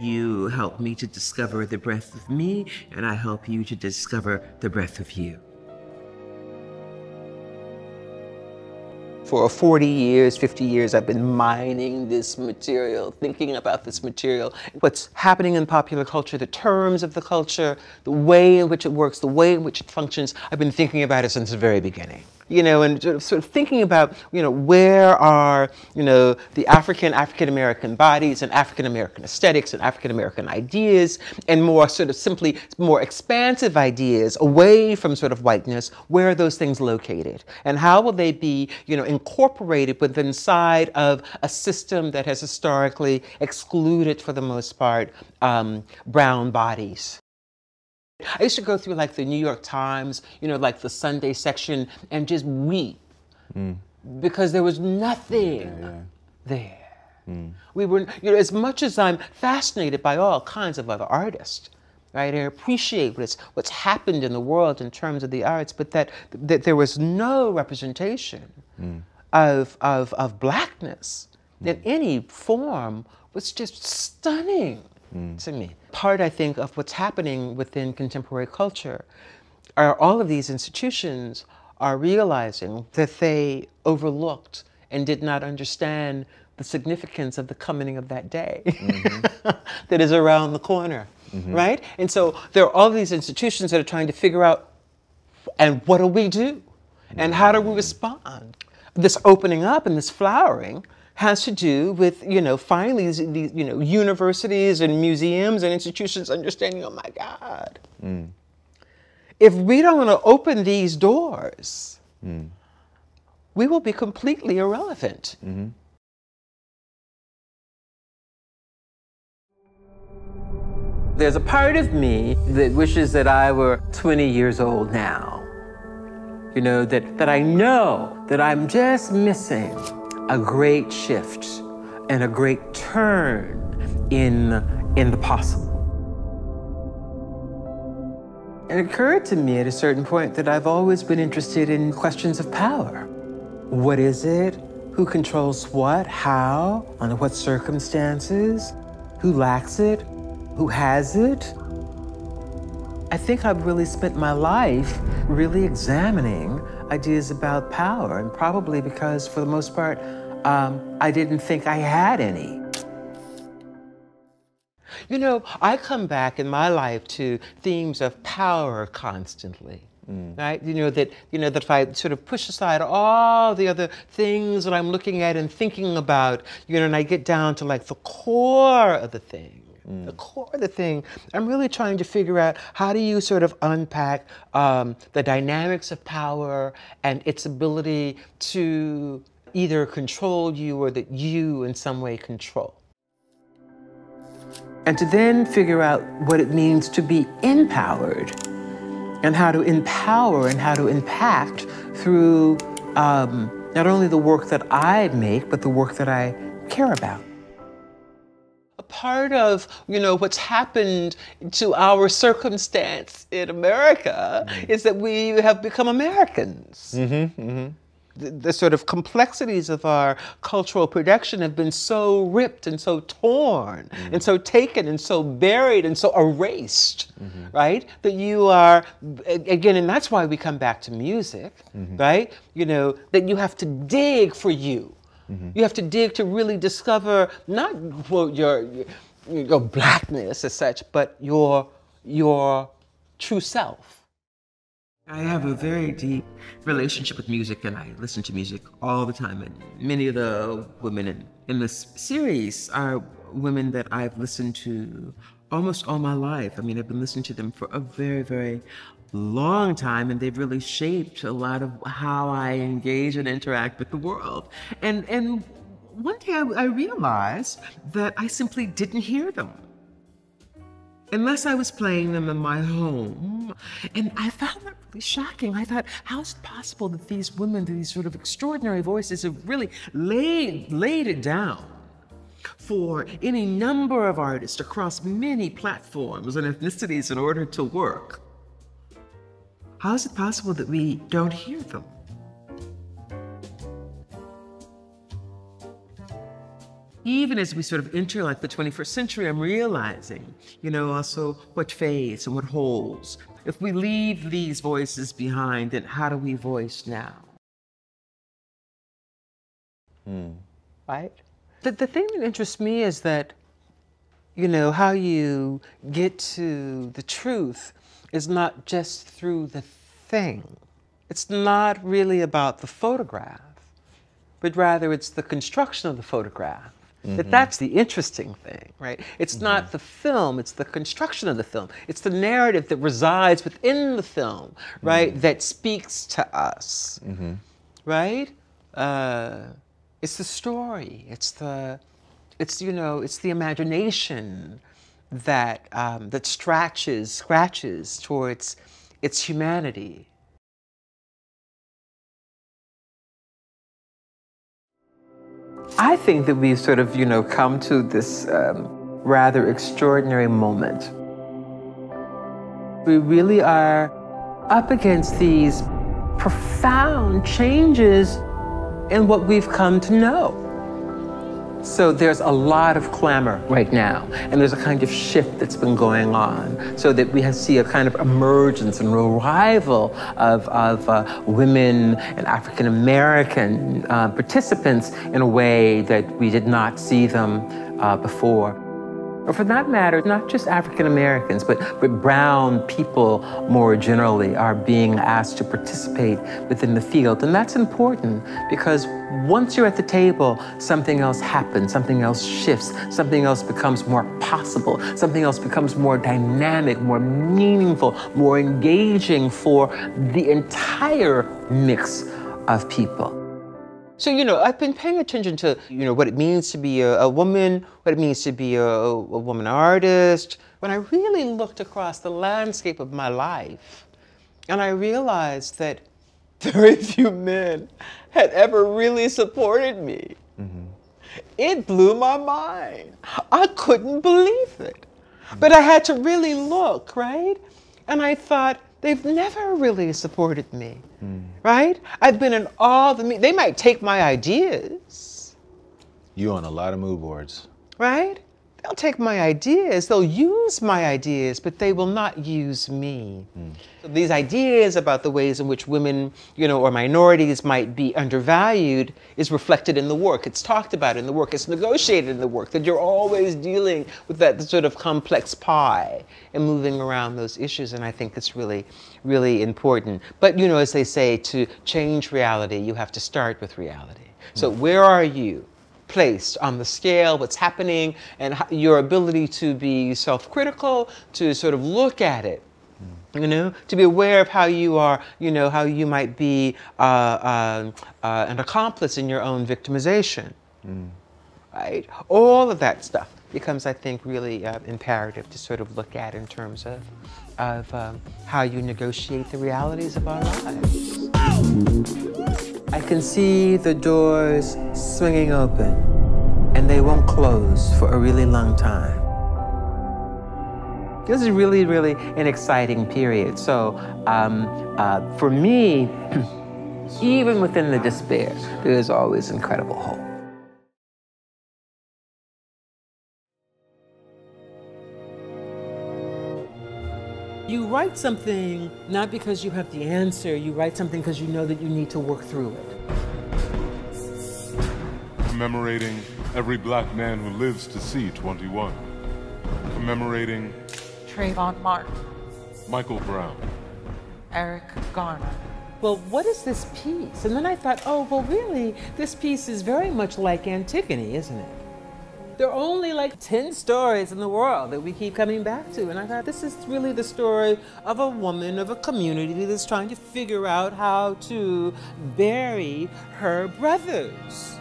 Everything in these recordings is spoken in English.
You help me to discover the breadth of me, and I help you to discover the breadth of you. For 40 years, 50 years, I've been mining this material, thinking about this material, what's happening in popular culture, the terms of the culture, the way in which it works, the way in which it functions. I've been thinking about it since the very beginning. And sort of thinking about, where are, the African-American bodies and African-American aesthetics and African-American ideas, and more sort of simply more expansive ideas away from sort of whiteness, where are those things located? And how will they be, incorporated within inside of a system that has historically excluded, for the most part, brown bodies? I used to go through like the New York Times, like the Sunday section, and just weep because there was nothing there. We were, as much as I'm fascinated by all kinds of other artists, right? I appreciate what's happened in the world in terms of the arts, but that there was no representation of blackness in any form was just stunning to me. Part, I think, of what's happening within contemporary culture are all of these institutions are realizing that they overlooked and did not understand the significance of the coming of that day that is around the corner, right? And so there are all these institutions that are trying to figure out, and what do we do? And how do we respond? This opening up and this flowering has to do with, finally these universities and museums and institutions understanding, oh my God, if we don't want to open these doors, we will be completely irrelevant. There's a part of me that wishes that I were 20 years old now. That I know that I'm just missing a great shift and a great turn in the possible. It occurred to me at a certain point that I've always been interested in questions of power. What is it? Who controls what? How? Under what circumstances? Who lacks it? Who has it? I think I've really spent my life really examining ideas about power, and probably because, for the most part, I didn't think I had any. I come back in my life to themes of power constantly, right? That if I sort of push aside all the other things that I'm looking at and thinking about, and I get down to like the core of the thing. The core of the thing, I'm really trying to figure out how do you sort of unpack the dynamics of power and its ability to either control you or that you in some way control. And to then figure out what it means to be empowered and how to empower and how to impact through not only the work that I make, but the work that I care about. Part of, what's happened to our circumstance in America is that we have become Americans. The sort of complexities of our cultural production have been so ripped and so torn and so taken and so buried and so erased, right? That you are, again, and that's why we come back to music, right? That you have to dig for you. You have to dig to really discover not your blackness as such, but your true self. I have a very deep relationship with music, and I listen to music all the time. And many of the women in this series are women that I've listened to almost all my life. I mean, I've been listening to them for a very, very long time, and they've really shaped a lot of how I engage and interact with the world. And one day I realized that I simply didn't hear them unless I was playing them in my home. And I found that really shocking. I thought, how is it possible that these women, these sort of extraordinary voices, have really laid it down for any number of artists across many platforms and ethnicities in order to work? How is it possible that we don't hear them? Even as we sort of enter like the 21st century, I'm realizing, also what fades and what holds. If we leave these voices behind, then how do we voice now? Right? The thing that interests me is that, how you get to the truth is not just through the thing. It's not really about the photograph, but rather it's the construction of the photograph. That's the interesting thing, right? It's not the film, it's the construction of the film. It's the narrative that resides within the film, right? That speaks to us, right? It's the story, it's the imagination that, that scratches towards its humanity. I think that we've sort of, come to this rather extraordinary moment. We really are up against these profound changes in what we've come to know. So there's a lot of clamor right now, and there's a kind of shift that's been going on, so that we see a kind of emergence and revival of women and African American participants in a way that we did not see them before. Or for that matter, not just African Americans, but brown people more generally are being asked to participate within the field. And that's important because once you're at the table, something else happens, something else shifts, something else becomes more possible, something else becomes more dynamic, more meaningful, more engaging for the entire mix of people. So, I've been paying attention to, what it means to be a woman, what it means to be a woman artist. When I really looked across the landscape of my life, and I realized that very few men had ever really supported me. It blew my mind. I couldn't believe it. But I had to really look, right? And I thought, they've never really supported me, right? I've been in all the they might take my ideas. You on a lot of mood boards. Right? They'll take my ideas, they'll use my ideas, but they will not use me. So these ideas about the ways in which women, or minorities might be undervalued is reflected in the work. It's talked about in the work, it's negotiated in the work, that you're always dealing with that sort of complex pie and moving around those issues, and I think it's really, really important. But, as they say, to change reality, you have to start with reality. So where are you placed on the scale, what's happening, and your ability to be self-critical, to sort of look at it, to be aware of how you are, how you might be an accomplice in your own victimization, right? All of that stuff becomes, I think, really imperative to sort of look at in terms of how you negotiate the realities of our lives. I can see the doors swinging open, and they won't close for a really long time. This is really, really an exciting period. So for me, even within the despair, there is always incredible hope. You write something not because you have the answer, you write something because you know that you need to work through it. Commemorating every black man who lives to see 21. Commemorating Trayvon Martin, Michael Brown, Eric Garner. Well, what is this piece? And then I thought, oh, well, really, this piece is very much like Antigone, isn't it? There are only like 10 stories in the world that we keep coming back to. And I thought, this is really the story of a woman, of a community that's trying to figure out how to bury her brothers.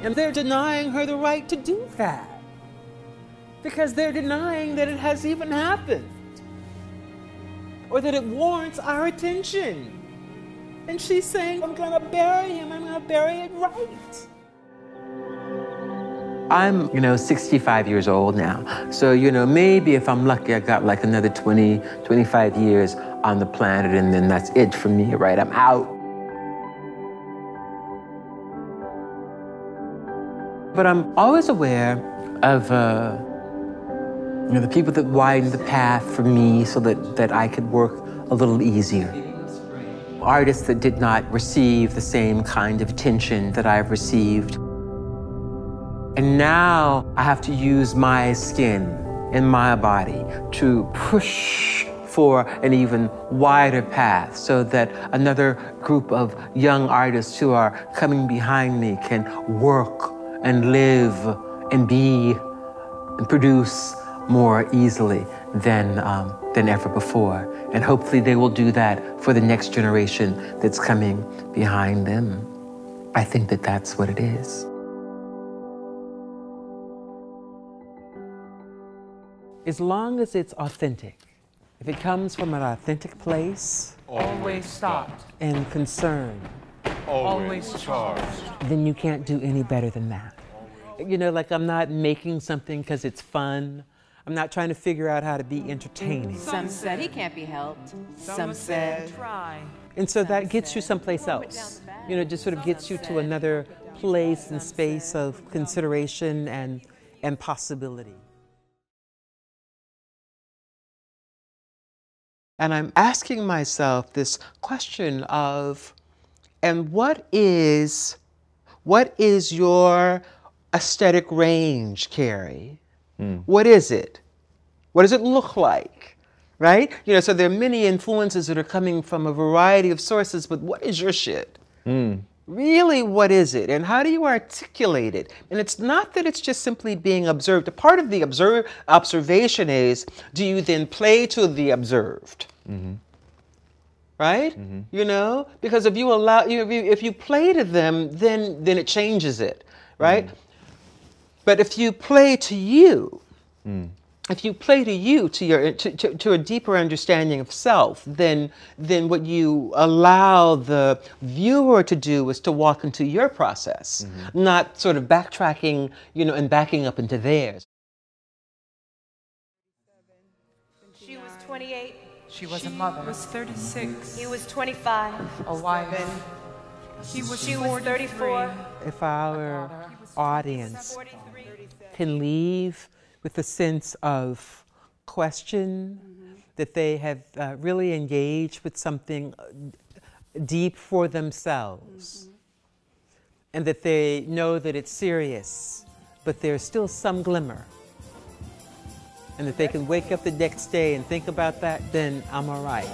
And they're denying her the right to do that, because they're denying that it has even happened, or that it warrants our attention. And she's saying, I'm gonna bury him, I'm gonna bury it right. I'm, 65 years old now. So, maybe if I'm lucky, I got like another 20, 25 years on the planet, and then that's it for me, right? I'm out. But I'm always aware of the people that widened the path for me so that I could work a little easier. Artists that did not receive the same kind of attention that I've received. And now I have to use my skin and my body to push for an even wider path so that another group of young artists who are coming behind me can work and live and be and produce more easily than ever before. And hopefully they will do that for the next generation that's coming behind them. I think that that's what it is. As long as it's authentic, if it comes from an authentic place, Always stopped. and concern, Always charged. then you can't do any better than that. You know, like I'm not making something because it's fun. I'm not trying to figure out how to be entertaining. Some said he can't be helped. Some said Try. And so that gets you someplace else. You know, just sort of gets you to another place and space of consideration and possibility. And I'm asking myself this question of, and what is your aesthetic range, Carrie? What is it? What does it look like, right? You know, so there are many influences that are coming from a variety of sources, but what is your shit? Really, what is it? And how do you articulate it? And it's not that it's just simply being observed. A part of the observation is, do you then play to the observed? Right? You know, because if you allow, if you play to them, then it changes it, right? But if you play to you, if you play to you, to a deeper understanding of self, then what you allow the viewer to do is to walk into your process, not sort of backtracking, you know, and backing up into theirs. she was 28. She was a mother. was 36. He was 25. A wife. She was She was 34. If our audience 43. can leave with a sense of question, that they have really engaged with something deep for themselves, and that they know that it's serious, but there's still some glimmer, and that they can wake up the next day and think about that, then I'm all right.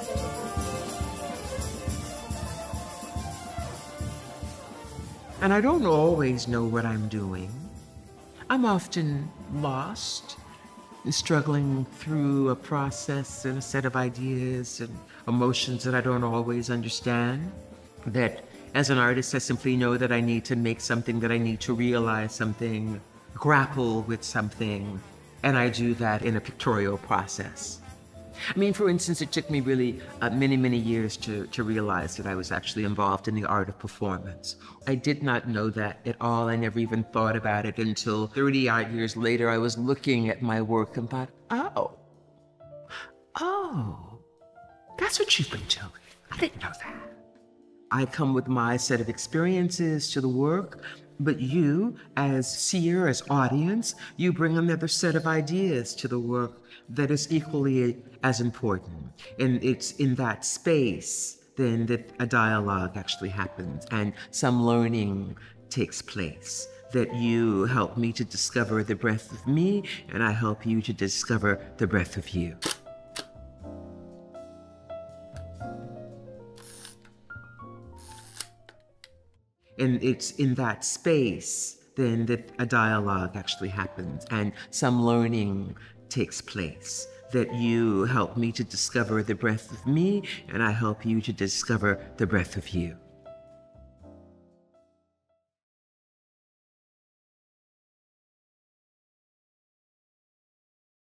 And I don't always know what I'm doing. I'm often lost and struggling through a process and a set of ideas and emotions that I don't always understand. That as an artist, I simply know that I need to make something, that I need to realize something, grapple with something, and I do that in a pictorial process. I mean, for instance, it took me really many years to realize that I was actually involved in the art of performance. I did not know that at all. I never even thought about it until 30-odd years later. I was looking at my work and thought, oh, that's what you've been doing. I didn't know that. I come with my set of experiences to the work, but you, as seer, as audience, you bring another set of ideas to the work that is equally as important. And it's in that space then that a dialogue actually happens and some learning takes place, that you help me to discover the breadth of me and I help you to discover the breadth of you. And it's in that space then that a dialogue actually happens and some learning takes place, that you help me to discover the breadth of me and I help you to discover the breadth of you.